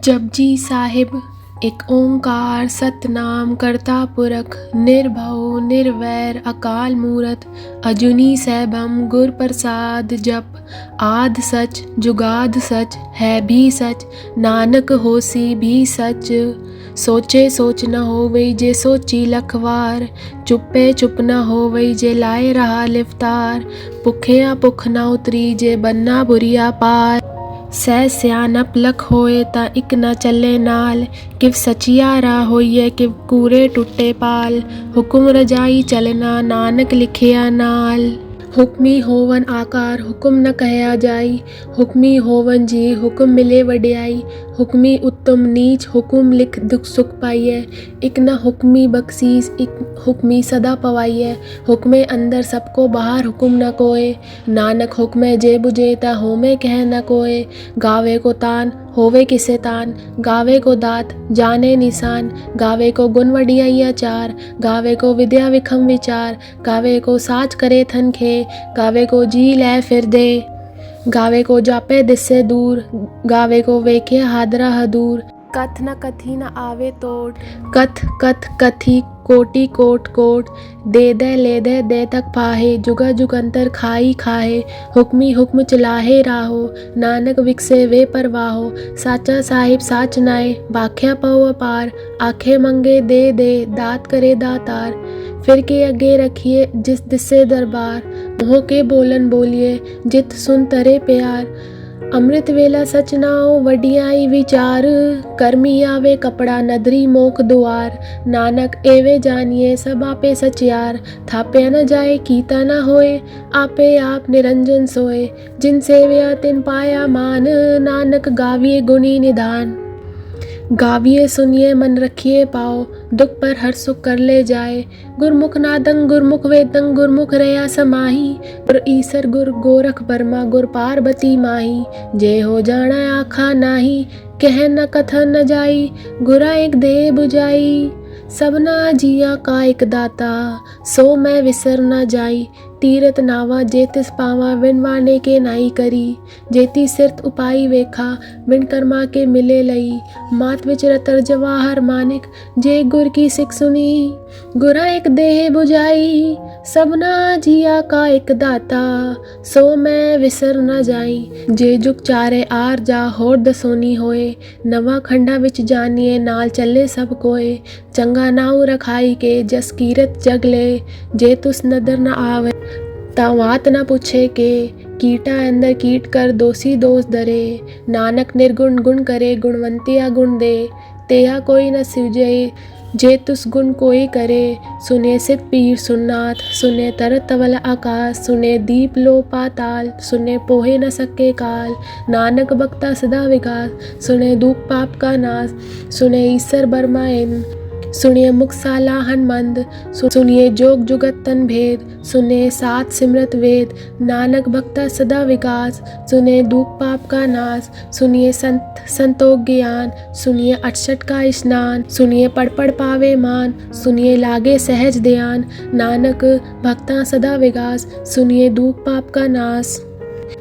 जपजी साहिब एक ओंकार सतनाम करता पुरख निर्भव निर्वैर अकाल मूरत अजूनी सैभम गुर प्रसाद जप आद सच जुगाद सच है भी सच नानक होसी भी सच सोचे सोच न होवई जे सोची लखवार चुप्पे चुप न होवई जे लाए रहा लिफ्तार भुखिया भुख न उतरी जे बन्ना बुरिया पार सह सियानप लख होए ता इक न चले नाल किव सचियारा होइए किव कूरे टुटे पाल हुकुम रजाई चलना नानक लिखिया नाल हुक्मी होवन आकार हुक्म न कहया जाई हुक्मी होवन जी हुक्म मिले वड्याई हुक्मी उत्तम नीच हुक्म लिख दुख सुख पाइए इक न हुक्मी बख्शीस इक हुक्मी सदा पवाइए हुक्मे अंदर सबको बाहर हुक्म न कोय नानक हुक्मे जे बुझे ता होमे कह न कोय गावे को तान होवे किसे तान गावे को दात जाने निशान गावे को गुण वडियाइया चार गावे को विद्या विखम विचार गावे को साच करे थन खे गावे को जी लै फिर दे गावे को जापे दिस्से दूर गावे को वेखे हादरा हदूर कथ न कथी न आवे तोट कथ कथ कथी कोटि कोट कोट दे दे ले दे दे तक पाहे जुगा जुगंतर खाई खाहे हुक्मी हुक्म चलाहे राहो नानक विकसे वे परवाहो साचा साहिब साच नाए बाख्या पव अपार आखे मंगे दे दे दात करे दातार फिर के अगे रखिए जिस दिसे दरबार मोह के बोलन बोलिए जित सुन तरे प्यार अमृत वेला सच नाओ वडियाई विचार कर्मी आवे कपड़ा नदरी मोख दुआर नानक एवे जानिए सब आपे सचियार थापे न जाए कीता न होए आपे आप निरंजन सोए जिन सेव्या तिन पाया मान नानक गाविए गुणी निधान गाविए सुनिए मन रखिए पाओ दुख पर हर सुख कर ले जाए गुरमुख नादंग गुरमुख वेदंग गुरमुख रया समाही गुर ईसर गुर गोरख बर्मा गुर पार्वती माही जे हो जाना आखा नाही कह न कथन न जाई गुरा एक दे बुझाई सबना जिया का एक दाता सो मैं विसर न जाई तीरथ नावा जेतिस पावा विन वाने के नाई करी जेती सिरत उपाई वेखा विन कर्मा के मिले लई मात विच रतर जवाहर मानिक जे गुर की सिख सुनी गुरा एक देह बुझाई सबना जिया का एक दाता सो मैं विसर न जाई जे जुग चारे आर जा होर दसोनी होए नवा खंडा विच जानिए नाल चले सब कोए चंगा नाऊ रखाई के जस कीरत जग ले जे तुस नदर न आवे तावात न पूछे के कीटा अंदर कीट कर दोषी दोष धरे नानक निर्गुण गुण करे गुणवंतिया गुण दे तेहा कोई न सिवजे जे तुस गुण कोई करे सुने सित पीर सुननाथ सुने तरत तवल आकाश सुने दीप लो पाताल सुने पोहे न सके काल नानक बक्ता सदा विकास सुने दुख पाप का नाश सुने ईसर बर्माइन सुनिए मुख सालाहन मंद सुनिए जोग जुगत तन भेद सुने सात सिमरत वेद नानक भक्ता सदा विकास सुने दुख पाप का नाश सुनिए संत संतोष ज्ञान सुनिए अठसठ का स्नान सुनिए पढ़ पढ़ पावे मान सुनिए लागे सहज ध्यान नानक भक्ता सदा विकास सुनिए दुख पाप का नाश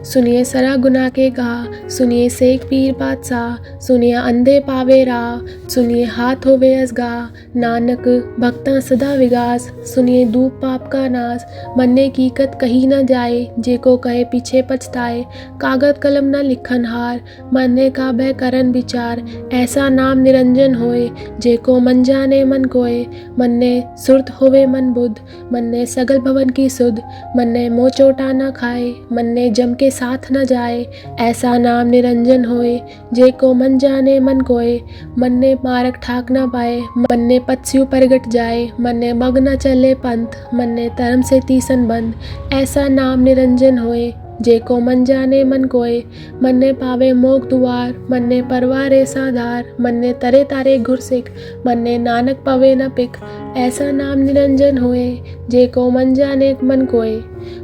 सुनिए सरा गुना के गा सुनिए सेक पीर बादशाह सुनिए अंधे पावे राह सुनिए हाथ होवे असगा नानक भक्ता सदा विगास सुनिए दूप पाप का नाश मन्ने की कत कही न जाए जे को कहे पीछे पछताए कागज कलम न लिखन हार मन्ने का बह करन विचार ऐसा नाम निरंजन होए जे को मन जाने मन कोय मन्ने सुरत होवे मन बुद्ध मन्ने सगल भवन की सुध मन्ने मोह चोटा न खाए मन्ने जम के साथ न जाए ऐसा नाम निरंजन होए जे को मन जाने मन कोय मन ने मारक ठाक न पाए मन ने पत्स्यु परगट जाए मन ने मग न चले पंथ मन ने धर्म से तीसन बंद ऐसा नाम निरंजन होए जे को मन जाने मन कोय मन ने पावे मोग दुआर मन ने परवारे साधार मन ने तरे तारे घुरसिक मन ने नानक पवे न पिक ऐसा नाम निरंजन होए जे को मन जाने मन कोय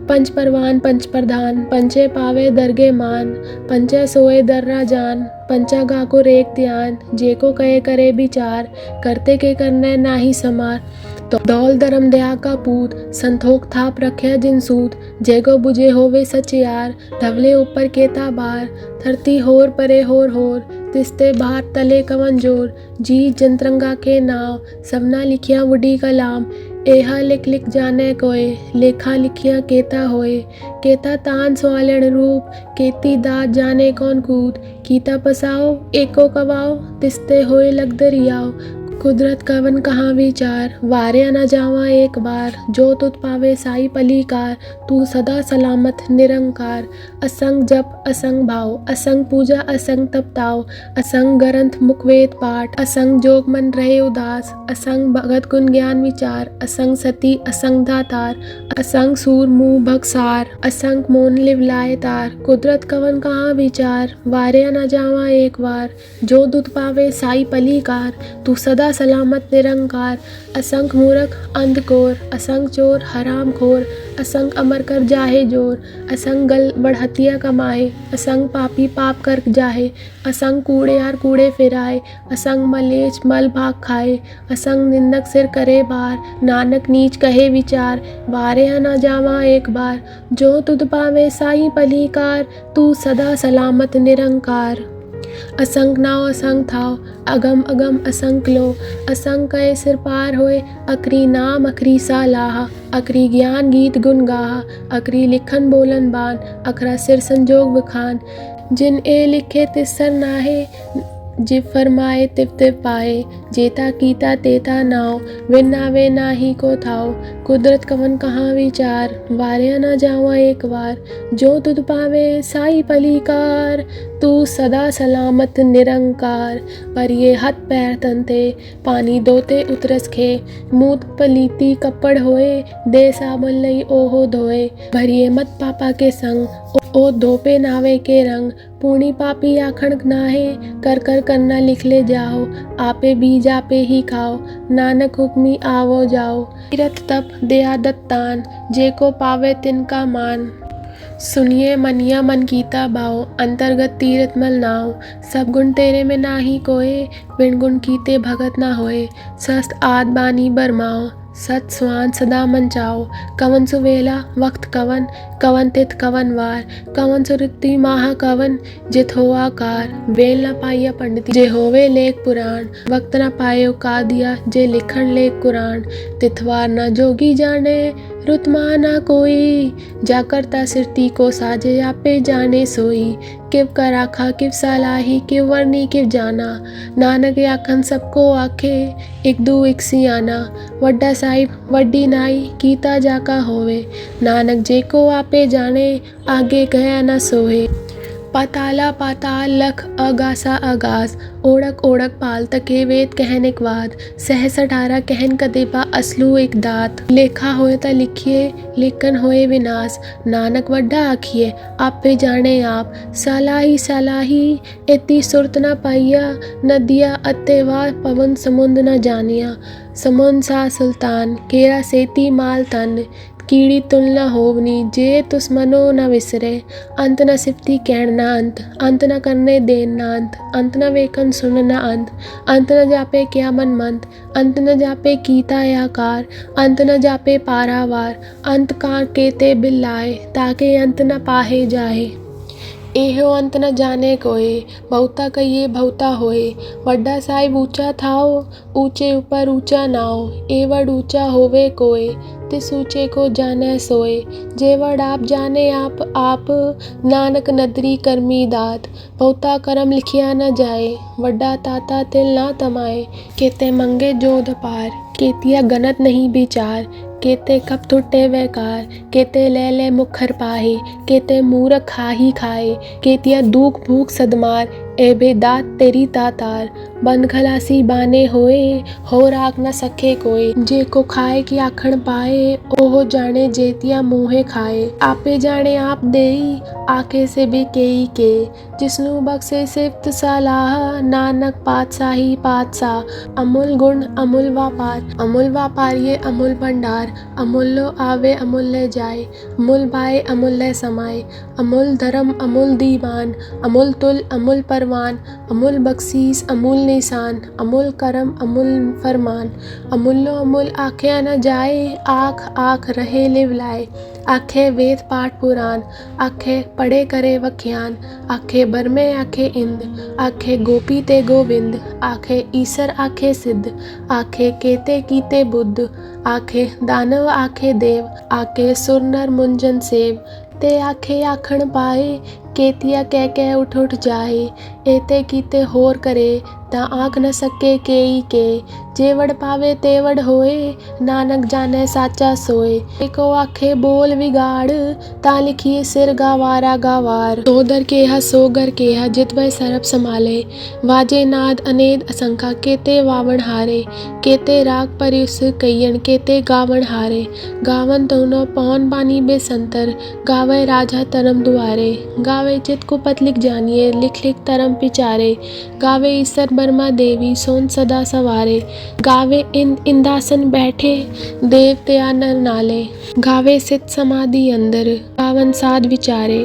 पंच परवान पंच प्रधान पंचे पावे दरगे मान पंचे सोए दर्रा जान पंचा गा को रेख ध्यान जे को कहे करे विचार करते के करने नाही समार तो दौल धर्म दया का पूत संतोख थाप रखे जिन सूत जेगो बुझे होवे सचियार धवले ऊपर केता बार धरती होर परे होर होर तिस्ते बाहर तले कवन जोर, जी जंतरंगा के नाव, सबना लिखिया वुडी कलाम। एहा लिख लिख जाने कोय, लेखा लिखिया केता होए। केता तान सवालण रूप, केती दात जाने कौन कूद। कीता पसाओ एको कवाओ, तिस्ते होए लग दरियाओ। कुदरत कवन कहाँ विचार, वारे न जावा एक बार। जो तुत पावे साई पलीकार, तू सदा सलामत निरंकार। असंग जप असंग भाव, असंग पूजा असंग तपताओ। असंग ग्रंथ मुखवेद पाठ, असंग जोग मन रहे उदास। असंग भगत गुण ज्ञान विचार, असंग सती असंग दातार। असंग सूर मुँह भगसार, असंग मोन लिवलाए तार। कुदरत कवन कहाँ विचार, वारे न जावा एक बार। जो तुत पावे साई पलीकार, तू सदा सलामत निरंकार। असंग मूर्ख अंधकोर, असंग चोर हराम खोर। असंग अमर कर जाहे जोर, असंग गल बढ़हतिया कमाए। असंग पापी पाप कर जाहे, असंग कूड़ेयार कूड़े फिराए। असंग मलेच मल भाग खाए, असंग निंदक सिर करे बार। नानक नीच कहे विचार, वारे न जावा एक बार। जो तुध पावे साई पलीकार, तू सदा सलामत निरंकार। असंग नाव असंग थाव, अगम अगम असंग लो। असंग कहे सिर पार होए, अकरी नाम अकरी सालाहा। अकरी ज्ञान गीत गुन गाहा, अकरी लिखन बोलन बान। अकरा सिर संजोग बखान, जिन ए लिखे तिसर नाहे। जिव फरमाए तिव तिव पाए, जेता कीता तेता नाव। विन नावे नाही को थाव, कुदरत कवन कहाँ विचार। वारे न जावा एक बार, जो तुध पावे साई पलीकार। तू सदा सलामत निरंकार। पर ये हाथ पैर तनते, पानी दोते उतरस खे। मूत पलीती कपड़ होए, दे साबुन लई ओहो धोए। भरिए मत पापा के संग, ओ धोपे नावे के रंग। पूर्णी पापी आखण नाहे, कर कर करना लिख ले जाओ। आपे बीज आपे ही खाओ, नानक हुक्मी आवो जाओ। तीरथ तप दया दत्तान, जे को पावे तिनका मान। सुनिए मनिया मन कीता भाव, अंतर्गत तीरथ मल नाव। सब गुण तेरे में नाही कोय, बिन गुण कीते भगत ना होए। सस्त आद बानी बरमाओ, सत स्वान सदा मन चाओ। कवन सुवेला वक्त कवन, कवन तिथ कवन वार। कवन सुरति माह कवन, जित हो आकार। वेल न पाइया पंडिती, जे होवे लेख पुराण। वक्त न पायो का दिया, जे लिखण लेख कुरान। तिथवार न जोगी जाने, रुतमा ना कोई। जा करता सिरती को साजे, आपे जाने सोई। किव कर आखा किव सलाही, किव वर्णी किव जाना। नानक आखन सबको आखे, एक दू एक सियाना। वड्डा साहिब वड्डी नाई, कीता जाका होवे। नानक जे को आपे जाने, आगे गया न सोहे। पाताला पाताल लख अगासा अगास, ओढ़क ओढ़क पाल तके वेद कहनिक वाद। सहस 18 कहन कदेपा असलू एक दात। लेखा होए ता लिखिए, लेखन होए विनाश। नानक वड्डा आखिए, आप पे जाने आप। सालाही सालाही इतनी सुरत न पाइया, नदिया अत्तेवा पवन समुंद न जानिया। समुंद सा सुल्तान, केरा सेती माल तन। कीड़ी तुलना होवनी, जे तुस मनो न विसरे। अंत न सिफती कहण न अंत, अंत न करने देन न अंत। अंत न वेखन सुन न अंत, अंत न जापे क्या मन मंत। अंत न जापे कीता आकार, अंत न जापे पारावार। अंत का केते बिल्लाए, ताके अंत न पाहे जाए। एहो अंत न जाने कोय, बहुता कहिए बहुता होए। वड्डा साहिब ऊंचा थाओ, ऊंचे ऊपर ऊंचा नाओ। एवड ऊंचा होवे कोय, तिस ऊंचे को जाने सोए। जेवड आप जाने आप, नानक नदरी करमी दात। बहुता करम लिखिया न जाए, वड्डा ताता तिल ना तमाए। केते मंगे जोध पार, केतिया गनत नहीं विचार। केते कप टूटे वैकार, केते ले ले मुखर पाहे। केते मूरख खा ही खाए, केतिया दुख भूख सदमार। एबे दात तेरी तातार, बंद खलासी बाने होए। हो राख न सके कोई, जे को खाए की आखण पाए। ओहो जाने जेतिया मुँहे खाए। आपे जाने आप देई, आके से भी केई के। जिसनु बख्शे सिफ्त सलाह, नानक पातशाही पातशाह। अमूल गुण अमूल व्यापार, अमूल व्यापार ये अमूल भंडार। अमूल्य आवे अमूल्य जाए, अमूल बाए अमूल्य समाए। अमूल धर्म अमूल दीवान, अमूल तुल अमूल परवान। अमूल बख्शीस अमूल निशान, अमूल करम अमूल फरमान। अमूल्यो अमूल आख्या न जाए, आख आख रहे लिवलाए। आखे वेद पाठ पुराण, आखे पढ़े करे वख्यान, आखे बरमे आखे इंद, आखे गोपी ते गोविंद, आखे ईसर आखे सिद्ध, आखे केते कीते बुद्ध, आखे दानव आखे देव, आखे सुर नर मुंजन सेव, ते आखे आखण पाए, केतिया कह कह उठ उठ जाए, एते कीते होर करे, ता आँख न सके केई के, जेवड़ पावे तेवड़ होए, नानक जाने साचा सोए, एको आखे बोल विगाड़, ता लिखिए सिर गावारा गावार, सोदर केहा सोगर केहा जितवै सरब समाले, वाजे नाद अनेद असंखा, केते वावण हारे, केते राग परिस कईयन, केते गावण हारे, गावन दोनों पौन बानी बेसंतर, गावे राजा तरम दुआरे, गावे चित को पत लिख जानिए, लिख लिख तरम पिचारे, गावे ईसर बर्मा देवी सोन सदा सवारे, गावे इंदासन बैठे देव त्या नर नाले, गावे सित समाधि अंदर, गावन साध विचारे,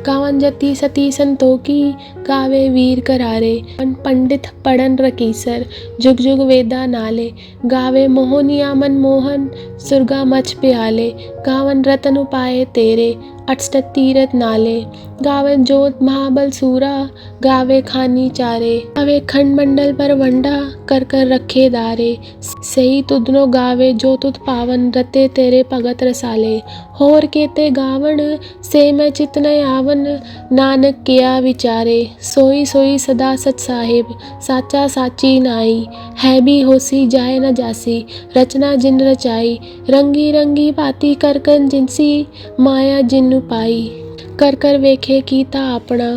गावन जति सती संतोखी, गावे वीर करारे, पंडित पढ़न रकीसर, जुग जुग वेदा नाले, गावे मोहनिया मन मोहन, सुरगा मच प्याले, गावन रतन उपाय तेरे, अष्ट तीरथ नाले, गावे जोत महाबल सूरा, गावे खानी चारे, गावे खंड मंडल पर वंडा, कर कर रखे दारे, सही तुदनो गावे जो तुद पावन, रते तेरे भगत रसाले, होर केते गावण, से मैं चित न आवन, नानक किया विचारे, सोई सोई सदा सच साहिब, साचा साची नाई, है भी होसी जाए न जासी, रचना जिन रचाई, रंगी रंगी बाती कर कन जिनसी, माया जिन पाई, कर कर वेखे कीता अपना,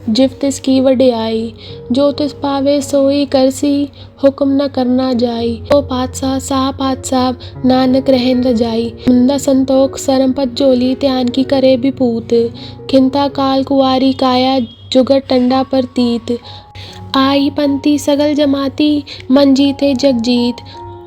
जिव तिस की वड्याई, जो तिस पावे सोई करसी, हुक्म न करना जाई, ओ पातशाह साह पातशाह, नानक रहन रजाई, मुंदा संतोख सरमपत जोली, त्यान की करे विपूत, खिंता काल कुआरी काया, जुगत टंडा पर तीत, आई पंती सगल जमाती, मन जीते जग जीत,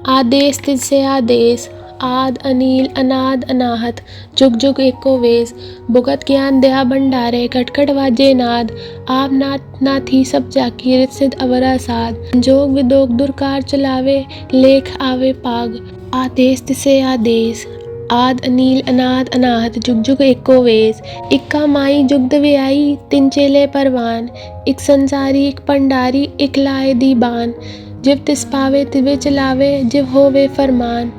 आदेश तिसे आदेश, आद अनील अनाद अनाहत, जुग जुग एको वेश, भुगत ज्ञान दया भंडारे, खटखट वाजे नाद, आप नाथ नाथी सब जाकी, रित सिद्ध अवरा साध, जोग विदोग दुर्कार चलावे, लेख आवे पाग, आदेश तिसे आदेश, आद अनील अनाद अनाहत, जुग जुग एको वेश, इक्का माई जुगद व्याई, तिन चेले परवान, इक संसारी इक पंडारी, इक लाए दीबान, जिव तिस पावे तिवे चलावे, जिव होवे फरमान,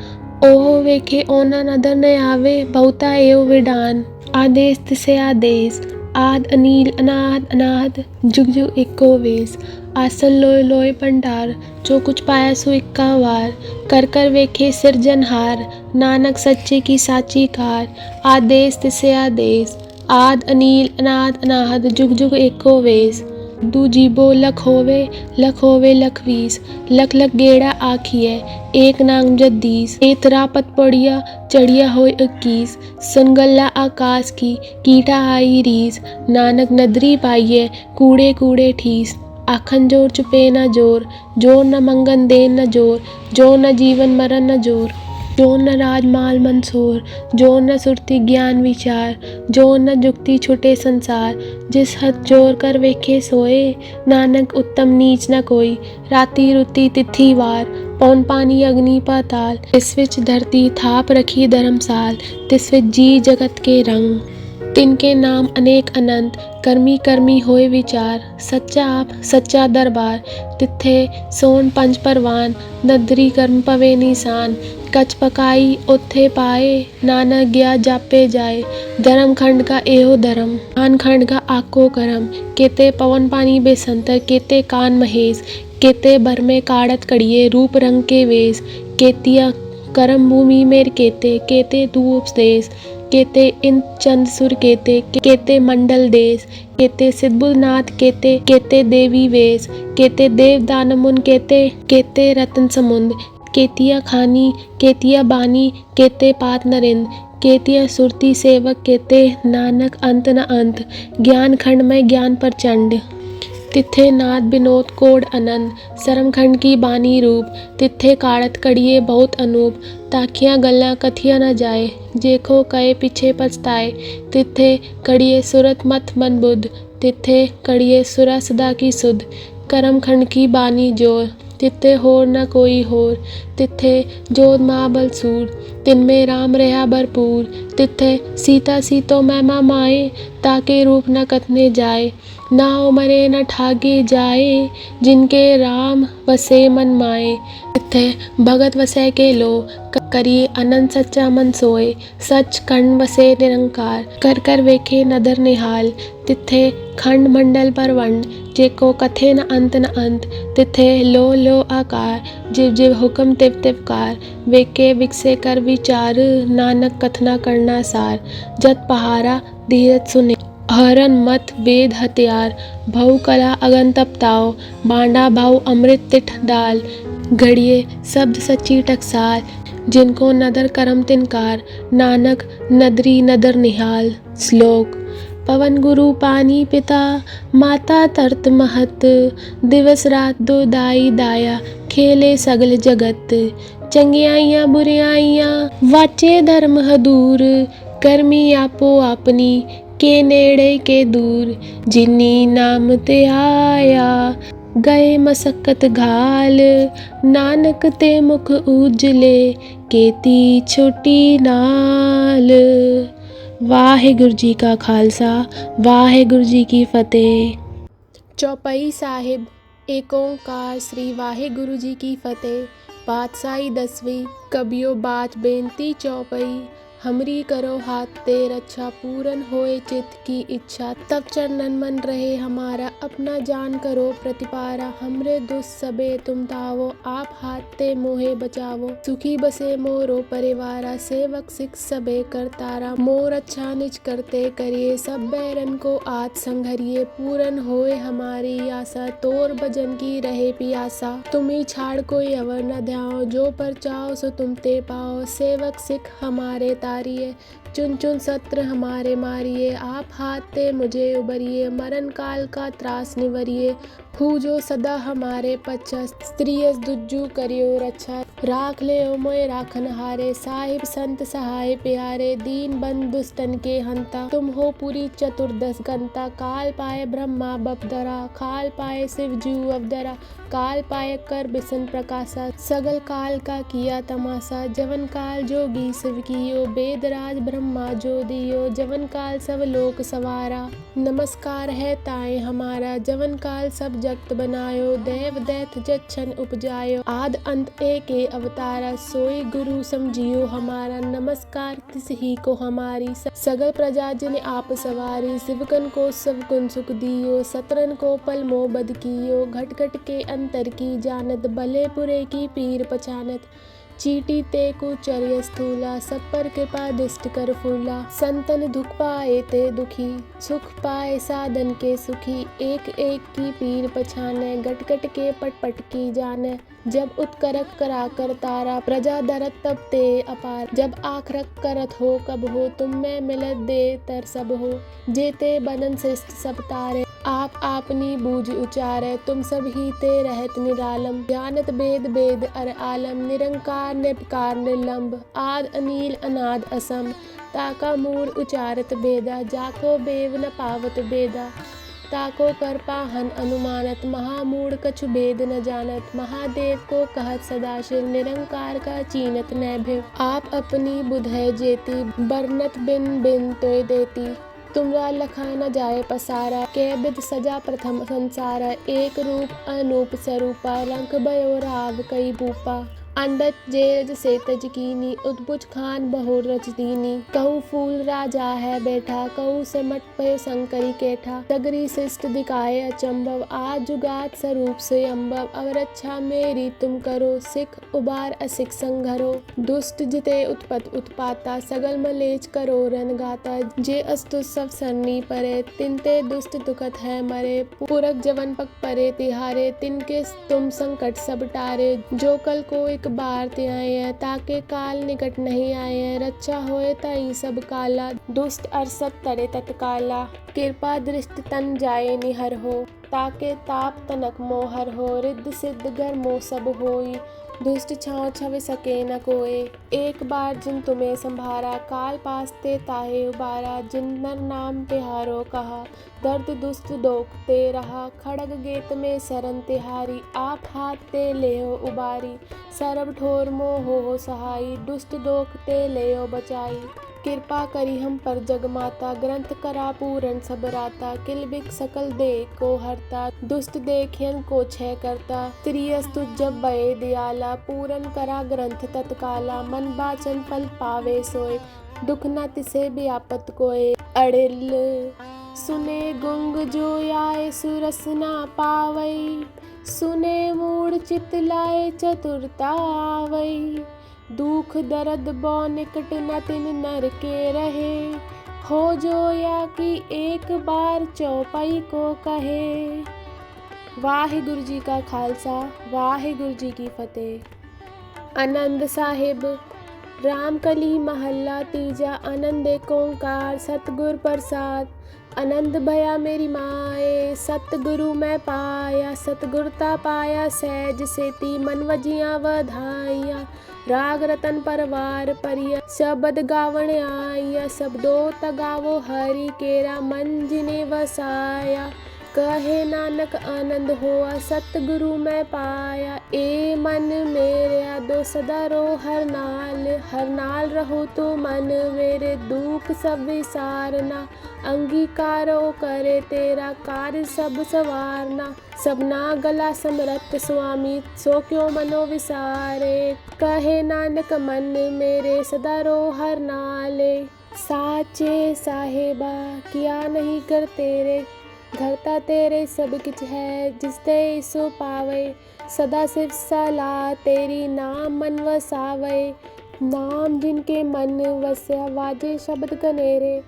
ओहो वेखे ओना नदर न आवे, बहुता एव विडान, आदेश तिसे आदेश, आद अनील अनाद अनाहत, जुग जुग एको वेश, आसन लोय लोय भंडार, जो कुछ पाया सो इक्का वार, कर कर वेखे सिरजनहार, नानक सच्चे की साची कार, आदेश तिसे आदेश, आद अनील अनाद अनाहत, जुग जुग एको वेश, दू जीबो लख होवे लख वीस, लख लख गेड़ा आखिए, एक नांग जद्दीस, एतरा पत पड़िया चढ़िया होय 21, सुनगल्ला आकाश की, कीटा आई रीस, नानक नदरी पाइये, कूड़े कूड़े ठीस, आखन जोर चुपे न जोर, जोर न मंगन देन न जोर, जोर न जीवन मरण न जोर, जोर न राज माल मंसोर, जोर न सुरति ज्ञान विचार, जोर न जुक्ति छुटे संसार, जिस हद जोर कर वेखे सोए, नानक उत्तम नीच न कोई, राति रुति तिथि वार, पौन पानी अग्नि पाताल, इस विच धरती थाप रखी धर्मसाल, तिस विच जी जगत के रंग, तिनके नाम अनेक अनंत, कर्मी कर्मी होए विचार, सच्चा आप सच्चा दरबार, तिथे सोन पंच परवान, ददरी कर्म पवे निशान, कच पकाई ओथे पाए, नानक गया जापे जाए, धर्म खंड का एहो धर्म, कान खंड का आको करम, केते पवन पानी बेसंतर, केते कान महेश, केते भर में काड़त कड़िए, रूप रंग के वेश, केतिया करम भूमि मेर केते, केते तू उपदेश, केते इन चंद सुर केते, केते मंडल देश, केते सिद्धबुलनाथ केते, केते देवी वेश, केते देव दानमुन केते, केते रतन समुंद, केतिया खानी, केतिया बानी, केते पात नरिंद, केतिया सुरती सेवक केते, नानक अंत न अंत, ज्ञान खंड में ज्ञान प्रचंड, तिथे नाद विनोद कोड अनंत, सरम खंड की बानी रूप, तिथे काड़त कड़िए बहुत अनूप, ताकियां गल्ला कथिया न जाए, जेखो कहे पीछे पछताए, तिथे कड़िए सुरत मत मन बुद्ध, तिथे कड़िए सुरा सदा की सुध, करम खंड की बानी जोर, तित्थे होर न कोई होर, तित्थे जोध महाबलसूर, तिनमें राम रहा भरपूर, तित्थे सीता सीतो महिमा माए, ताके रूप न कथने जाए, ना हो मरे न ठागे जाए, जिनके राम वसे मन माए, तित्थे भगत वसै के लो, करिए अनंत सच्चा मन सोए, सच खंड वसे निरंकार, कर कर वेखे नदर निहाल, तित्थे खंड मंडल परवंड, जेको कथे न अंत न अंत, तित्थे लो आकार, जिव जिव हुक्म तिव तिव कार, वेके विकसे कर विचार, नानक कथना करना सार, जत पहारा धीरज सुने, हरन मत वेद हथियार, भऊ कला अगन तप ताओ, बांडा भाऊ अमृत तिठ डाल, घड़िए शब्द सच्ची टकसाल, जिनको नदर करम तिनकार, नानक नदरी नदर निहाल। श्लोक। पवन गुरु पानी पिता, माता तरत महत, दिवस रात दो दाई दाया, खेले सगल जगत, चंगियाइयाँ बुरियाइयाँ वाचे धर्म हदूर, कर्मी आपो आपनी के नेड़े के दूर, जिन्नी नाम ते आया गए मसक्कत घाल, नानक ते मुख उजले केती छोटी नाल। वाहिगुरु जी का खालसा, वाहिगुरु जी की फतेह। चौपाई साहिब। एक ओंकार श्री वाहिगुरु जी की फतेह। पातशाही 10वीं। कबियो बाच बेनती चौपाई, हमरी करो हाथ ते रक्षा, पूरन होए चित्त की इच्छा, तब चरणन मन रहे हमारा, अपना जान करो प्रतिपारा, हमरे दुष्ट सबे तुम तावो, आप हाथ ते मोहे बचावो, सुखी बसे मोरो परिवारा, सेवक सिख सबे करतारा, मोर अच्छा निज करते करिए, सब बैरन को आज संघरिए, पूरन होए हमारी आशा, तोर भजन की रहे पियासा, तुम्ही छाड़ कोई अवर न ध्याओ, जो पर चाहो सो तुम ते पाओ, सेवक सिख हमारे तारिये, चुन चुन सत्र हमारे मारिए, आप हाथ ते मुझे उबरिए, मरण काल का त्रास निवरिए, जो सदा हमारे पच्छा, स्त्रियस दुज्जू करियो रक्षा, राख ले ओ मोय राखन हारे, साहिब संत सहाय प्यारे, दीन बंद दुष्टन के हंता, तुम हो पूरी चतुर्दश गंता, काल पाए ब्रह्मा बपदरा, काल पाए शिव जू अवदरा, काल पाए कर बिसन प्रकाशा, सगल काल का किया तमाशा, जवन काल जोगी शिव कियो, वेदराज ब्रह्मा जो दियो, जवन काल सब लोक सवारा, नमस्कार है ताए हमारा, जवन काल सब जगत बनायो, देव दैत जच्छन उपजायो, आद अंत एक अवतारा, सोई गुरु समझियो हमारा, नमस्कार तिस ही को हमारी, सगल प्रजा जिन आप सवारी, शिवकन को सब गुण सुख दियो, सतरन को पल मोह बद कियो, घट घट के अंतर की जानत, भले बुरे की पीर पहचानत, चीटी ते कुचर्य स्थूला, सब पर कृपा दिष्ट कर फूला, संतन दुख पाए ते दुखी, सुख पाए साधन के सुखी, एक एक की पीर पछाने, गट गट के पट पट की जाने, जब उत्करक करा कर तारा, प्रजा दरत तब ते अपार, जब आखरक करत हो कब हो, तुम में मिलत दे तर सब हो, जेते बनन शिष्ट सब तारे, आप आपनी बूझ उचारे, तुम सब ही ते रहत निरालम, जानत वेद वेद अर आलम, निरंकार निपकार निर्लंब, आद अनील अनाद असम, ताका मूर उचारत बेदा, जाको बेव न पावत बेदा, ताको कर पाहन अनुमानत, महामूढ़ कछु भेद न जानत, महादेव को कहत सदाशिव, निरंकार का चीनत न भिव, आप अपनी बुध है जेती, बरनत बिन बिन तोय देती, तुमरा लखा न जाए पसारा, के बिद सजा प्रथम संसारा, एक रूप अनूप स्वरूपा, रंग भयो राव कई भूपा, अंडत जेज से तज कीनी, उद्भुज खान बहुर रच दीनी, कहूँ फूल राजा है बैठा, कहूँ सिमट पयो शंकरी केठा, सगरी शिष्ट दिखाए अचंभव, आज जुगात स्वरूप से अम्भव, अवर अच्छा मेरी तुम करो, सिख उबार असिख संघरो, दुष्ट जिते उत्पत उत्पाता, सगल मलेच करो रन गाता, जे अस्तु सब सरनी परे, तिनते दुष्ट दुखत है मरे, पुरख जवन पग परे तिहारे, तिनके तुम संकट सब टारे, जो कल को एक बार ते आए हैं, ताके काल निकट नहीं आए हैं, रक्षा होए ताई सब काला, दुष्ट अरसत तरे तत्काला, कृपा दृष्टि तन जाए निहर हो, ताके ताप तनक मोहर हो, रिद्ध सिद्ध घर मोह सब होई, दुष्ट छाँव छवि सके न कोय। एक बार जिन तुम्हें संभारा, काल पास ते ताहे उबारा, जिन नर नाम तिहारो कहा, दर्द दुष्ट दोख ते रहा, खड़ग गेत में शरण तिहारी, आप हाथ ते लेहो उबारी, सरब ठोर मोह हो सहाई, दुष्ट दोख ते लेहो बचाई। कृपा करी हम पर जगमाता, ग्रंथ करा पूरन सब राता, किल बिक सकल दे को हरता, दुष्ट देखियन को छय करता, त्रियस्तु जब बये दयाला, पूरन करा ग्रंथ तत्काला, मन बाचन फल पावे सोय, दुख न तिसे व्यापत कोय। अड़िल सुने गुंग जो आए सुरस ना पावई, सुने मूढ़ चित लाए चतुरता आवई, दुख दर्द बौ निकट न तिन नर के रहे, हो जो या कि एक बार चौपाई को कहे। वाहिगुरु जी का खालसा, वाहिगुरु जी की फतेह। आनंद साहिब रामकली महल्ला तीजा। आनंद एक ओंकार सतगुर प्रसाद, आनंद भया मेरी माए, सतगुरु मैं पाया, सतगुरता पाया सहज सेती, मन वजिया वधाइया, राग रतन परवार परिया, शबद गावण आइया, शब्दो तगावो हरि केरा, मन जिने वसाया, कहे नानक आनंद होआ, सतगुरु मैं पाया। ए मन मेरा दो सदा रो हर नाल रहो तो मन मेरे, दुख सब विसारना, अंगीकारो करे तेरा कार्य सब सवारना, सबना गला समरथ स्वामी, सो क्यों मनो विसारे, कहे नानक मन मेरे सदा रो हर नाले। साचे साहेबा किया नहीं कर तेरे, घरता तेरे सब किछ है, जिस ते सो पावे, सदा सिर सलाह तेरी नाम मन वसावे, नाम जिनके मन वस्या वाजे शब्द कनेरे,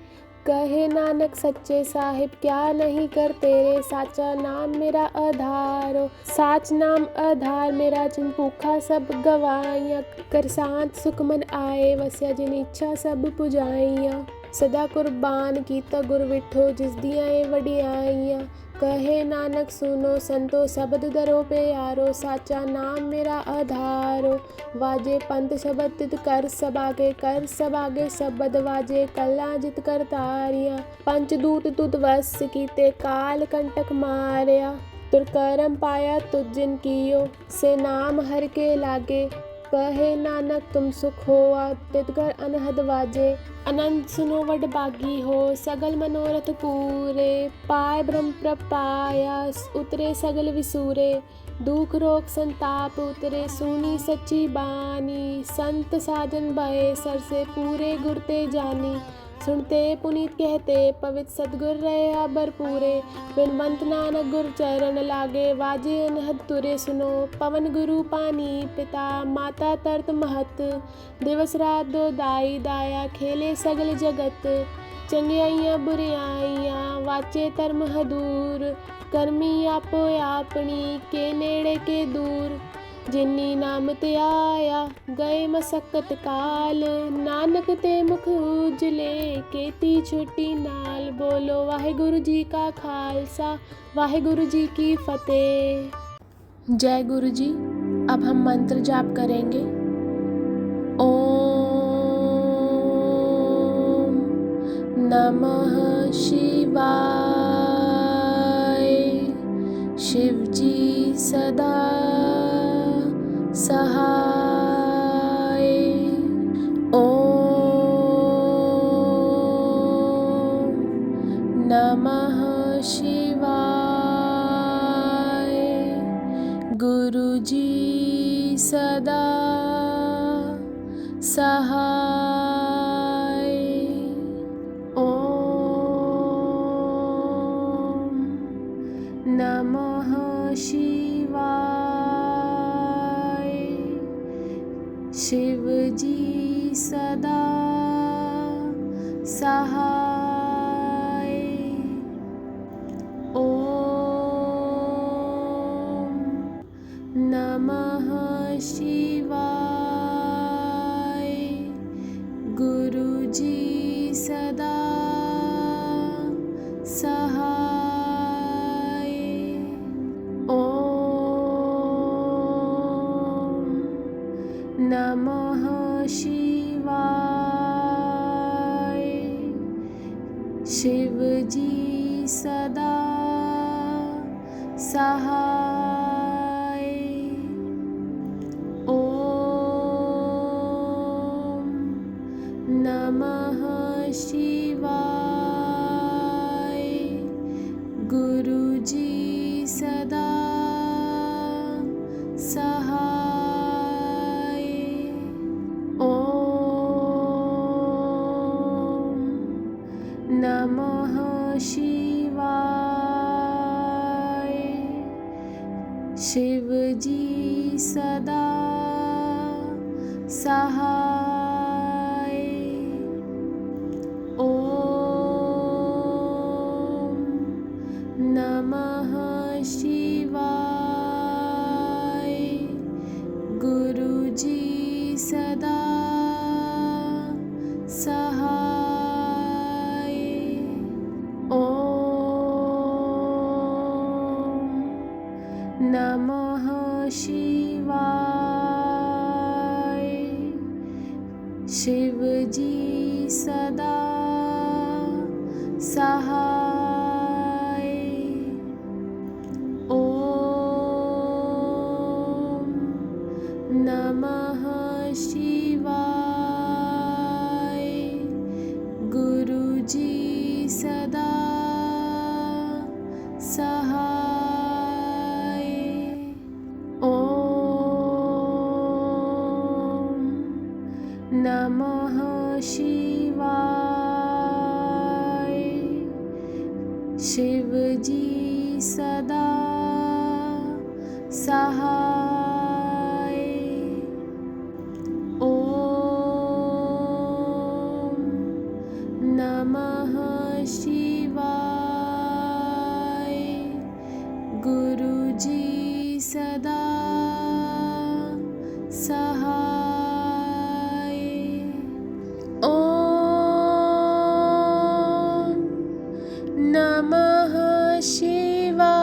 कहे नानक सच्चे साहिब क्या नहीं कर तेरे, साचा नाम मेरा आधारो, साच नाम आधार मेरा, जिन भूखा सब गवाइया, कर शांत सुख मन आए वस्या, जिन इच्छा सब पुजाइया, सदा कुर्बान कीता गुर विठो, जिस दिया वडियाइया, कहे नानक सुनो संतो शब्द दरो पे यारो, साचा नाम मेरा आधारो, वाजे पंथ शब्द तित कर सबागे शब्द वाजे, कला जित कर तारिया, पंचदूत तुद वश कीते, काल कंटक मारया, तुर करम पाया तुझ जिन कियो, से नाम हर के लागे, कहे नानक तुम सुख होआ, तितकर अनहद वाजे, अनंत सुनो वड बागी हो, सगल मनोरथ पूरे, पाए ब्रह्म प्रपाया, उतरे सगल विसूरे, दुख रोग संताप उतरे, सुनी सच्ची बानी, संत साजन भये सर से, पूरे गुरते जानी, सुनते पुनीत कहते, पवित्र सतगुर रहे भरपूरे, बिनवंत नानक गुर चरण लागे, वाजे अनहद तुरे सुनो, पवन गुरु पानी पिता, माता तरत महत, दिवस रात दो दाई दाया, खेले सगल जगत, चंगियाइयां बुरियाइयां, वाचे धर्म हदूर, कर्मी आपो आपनी, के नेड़े के दूर, जिन्नी नाम ते आया, गए मसक्कत काल, नानक ते मुख उजले, केती छोटी नाल, बोलो वाहिगुरु जी का खालसा, वाहिगुरु जी की फतेह। जय गुरु जी। अब हम मंत्र जाप करेंगे। ओम नमः शिवाय। शिव जी सदा सहाय। ओम नमः शिवाय। गुरु जी सदा सहाय। ओम नमः शिवाय। शिव जी सदा सहाय। ओम नमः शिवाय। गुरु जी सदा सहाय। नमः शिवाय। शिव जी सदा सहाय। ओम नमः शिवाय। गुरु जी सदा सहाय। ओम नमः शिवाय। शिव जी सदा सहाय। ओम नमः शिवाय। गुरु जी सदा सहाय। ओम नमः शिवाय। शिव जी सदा सहाय। ओम नमः शिवाय। गुरु जी सदा सहाय। ओम नमः शिवाय। शिव जी सदा सहाय। ओम नमः शिवाय। गुरु जी सदा सहाय। ओम नमः शिवाय।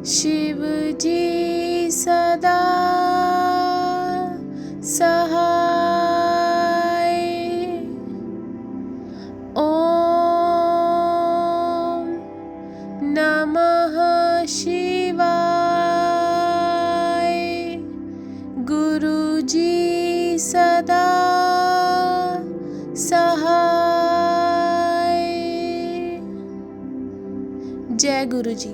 शिव जी सदा सहाय। ओम नमः शिवाय। गुरु जी सदा सहाय। जय गुरु जी।